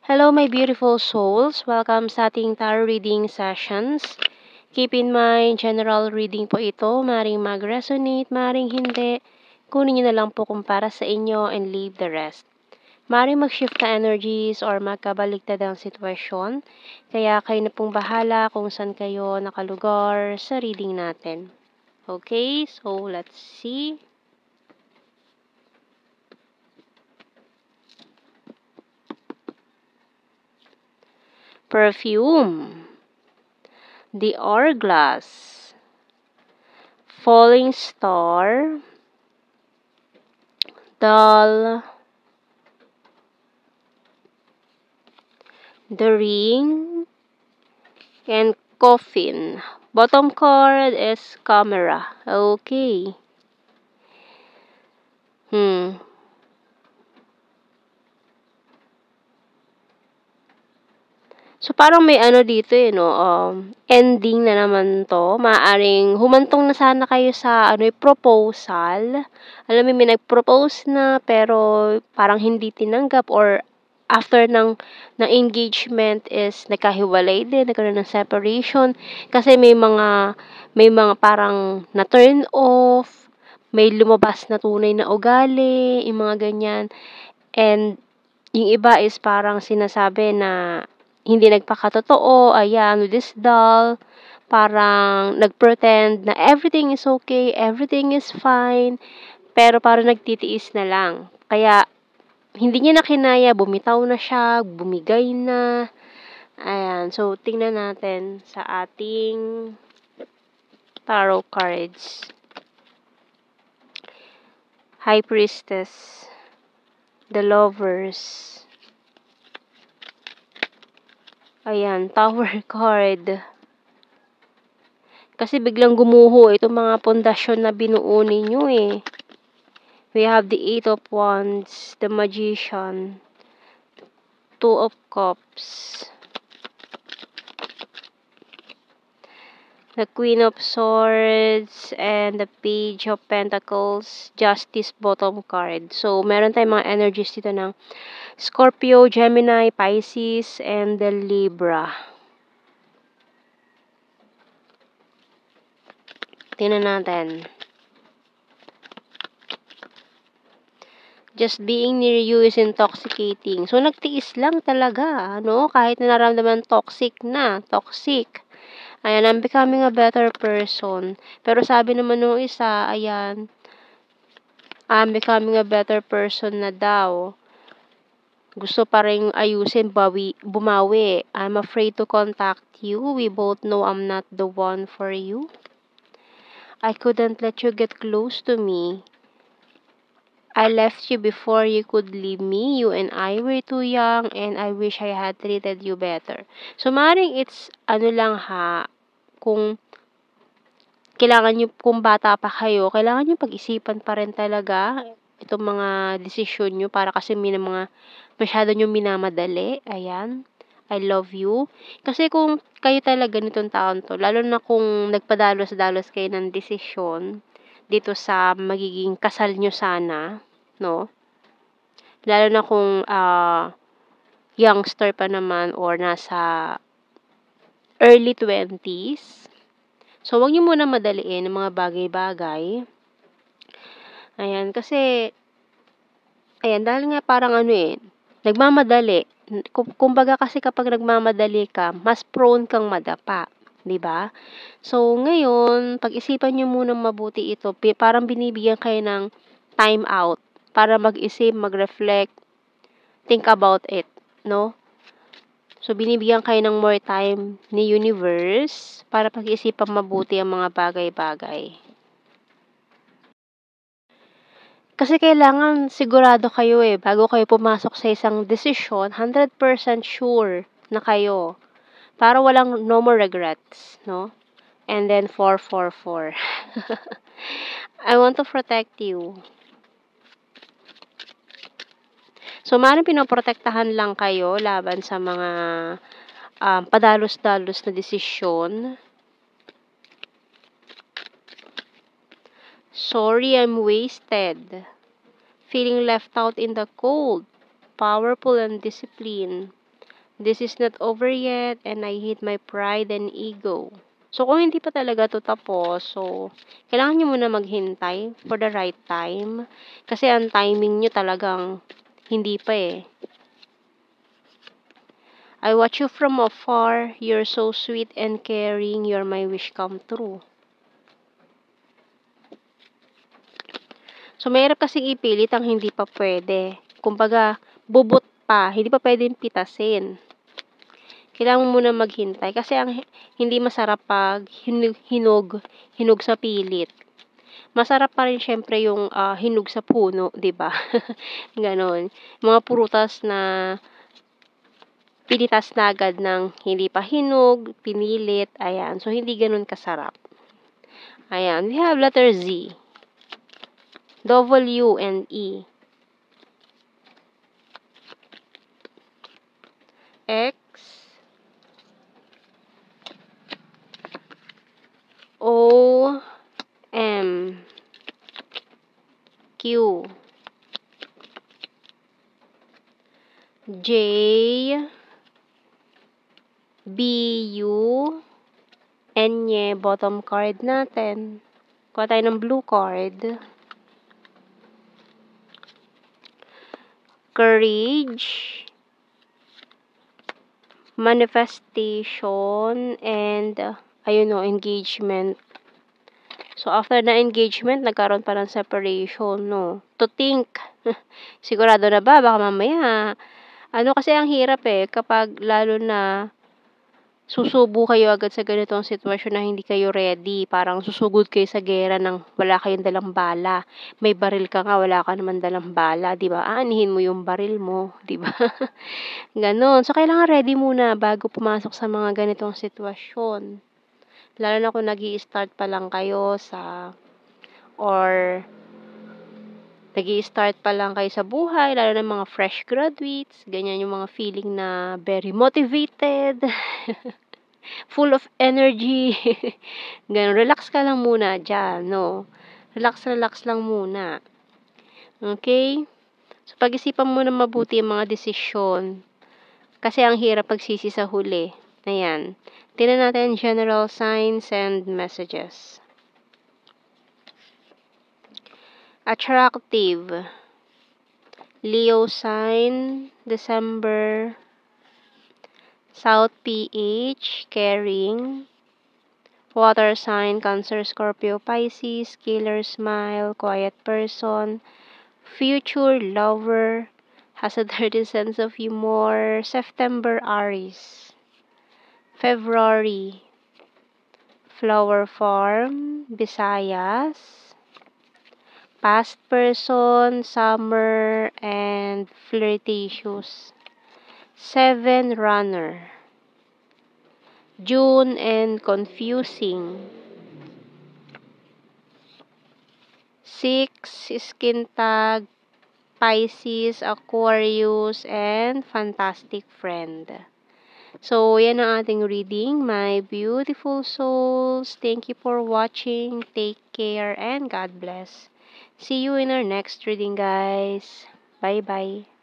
Hello, my beautiful souls. Welcome sa ating tarot reading sessions. Keep in mind, general reading po ito. Maring mag-resonate, maring hindi. Kunin nyo na lang po kung para sa inyo and leave the rest. Maring mag-shift na energies or magkabaligtad ang sitwasyon. Kaya kayo na pong bahala kung saan kayo nakalugar sa reading natin. Okay, so let's see. Perfume. The Hourglass. Falling Star. Doll. The Ring. And Coffin. Bottom card is Camera. Okay. So, parang may ano dito no, ending na naman to. Maaring humantong na sana kayo sa proposal. Alam mo, may nag-propose na pero parang hindi tinanggap or after ng engagement is nagkahiwalay din, nagkaroon ng separation kasi may mga parang na turn off, may lumabas na tunay na ugali, yung mga ganyan. And yung iba is parang sinasabi na hindi nagpakatotoo, ayan, with this doll, parang nag-pretend na everything is okay, everything is fine, pero parang nagtitiis na lang. Kaya, hindi niya na kinaya, bumitaw na siya, bumigay na. Ayan, so tingnan natin sa ating tarot cards. High Priestess, the Lovers. Ayan, Tower card. Kasi biglang gumuho itong mga pundasyon na binuo ninyo eh. We have the Eight of Wands, the Magician, Two of Cups, the Queen of Swords, and the Page of Pentacles, Justice bottom card. So, meron tayong mga energies dito ng Scorpio, Gemini, Pisces, and the Libra. Tingnan natin. Just being near you is intoxicating. So, nagtiis lang talaga, no? Kahit na naramdaman toxic. Ayan, I'm becoming a better person. Pero sabi naman nung isa, ayan, I'm becoming a better person na daw. Gusto pa rin ayusin, bumawi. I'm afraid to contact you. We both know I'm not the one for you. I couldn't let you get close to me. I left you before you could leave me. You and I were too young and I wish I had treated you better. So, maaaring it's, kung kailangan nyo, kung bata pa kayo, kailangan nyo pag-isipan pa rin talaga itong mga desisyon nyo para kasi masyado nyo minamadali. Ayan. I love you. Kasi kung kayo talaga nitong taon to, lalo na kung nagpadalos-dalos kayo ng desisyon dito sa magiging kasal nyo sana, no? Lalo na kung youngster pa naman or nasa early 20s. So, wag niyo muna madaliin ang mga bagay-bagay. Ayan, kasi, ayan, dahil nga parang nagmamadali. Kumbaga kasi kapag nagmamadali ka, mas prone kang madapa. 'Di ba? So, ngayon, pag-isipan niyo muna mabuti ito. Parang binibigyan kayo ng time out para mag-isip, mag-reflect, think about it, no? So, binibigyan kayo ng more time ni universe para pag-isipan mabuti ang mga bagay-bagay. Kasi kailangan sigurado kayo bago kayo pumasok sa isang desisyon, 100% sure na kayo. Para walang no more regrets, no? And then 444. I want to protect you. So, maaaring pinoprotektahan lang kayo laban sa mga padalos-dalos na desisyon. Sorry, I'm wasted. Feeling left out in the cold. Powerful and disciplined. This is not over yet and I hate my pride and ego. So, kung hindi pa talaga 'to tapos, so, kailangan niyo muna maghintay for the right time. Kasi ang timing niyo talagang hindi pa, eh. I watch you from afar, you're so sweet and caring, you're my wish come true. So, mahirap kasing ipilit ang hindi pa puwede. Kumbaga, bubot pa, hindi pa puwedeng pitasin. Kailangan mo munang maghintay kasi ang hindi masarap 'pag hinog sa pilit. Masarap pa rin siyempre yung, hinog sa puno, 'di ba? Gano'n. Mga prutas na pinitas na agad ng hindi pa hinog, pinilit, ayan. So, hindi gano'n kasarap. Ayan, we have letter Z, W, and E. X, O, M, Q, J, B, U, N, bottom card natin. Kuha tayo ng blue card. Courage, manifestation, and ayun o, engagement. So, after na engagement, nagkaroon pa ng separation, no? To think. Sigurado na ba? Baka mamaya. Ano kasi ang hirap eh, kapag lalo na susubo kayo agad sa ganitong sitwasyon na hindi kayo ready. Parang susugod kayo sa gera ng wala kayong dalang bala. May baril ka nga, wala ka naman dalang bala, 'di ba? Aanihin mo yung baril mo, 'di ba? Gano'n. So, kailangan ready muna bago pumasok sa mga ganitong sitwasyon. Lalo na kung nag-i-start pa lang kayo or nag-i-start pa lang kayo sa buhay, lalo na mga fresh graduates, ganyan yung mga feeling na very motivated, full of energy. Gano'n, relax ka lang muna diyan, no? Relax, relax lang muna. Okay? So, pag-isipan mo na mabuti ang mga desisyon. Kasi ang hirap pagsisi sa huli. Ayan. Tingnan natin general signs and messages. Attractive. Leo sign, December. South PH, caring. Water sign, Cancer, Scorpio, Pisces. Killer smile, quiet person. Future lover, has a dirty sense of humor. September, Aries. February, flower farm, Visayas. Past person, summer, and flirtatious. 7, runner. June, and confusing. 6, skin tag, Pisces, Aquarius, and fantastic friend. So, yan ang ating reading, my beautiful souls. Thank you for watching. Take care and God bless. See you in our next reading, guys. Bye-bye.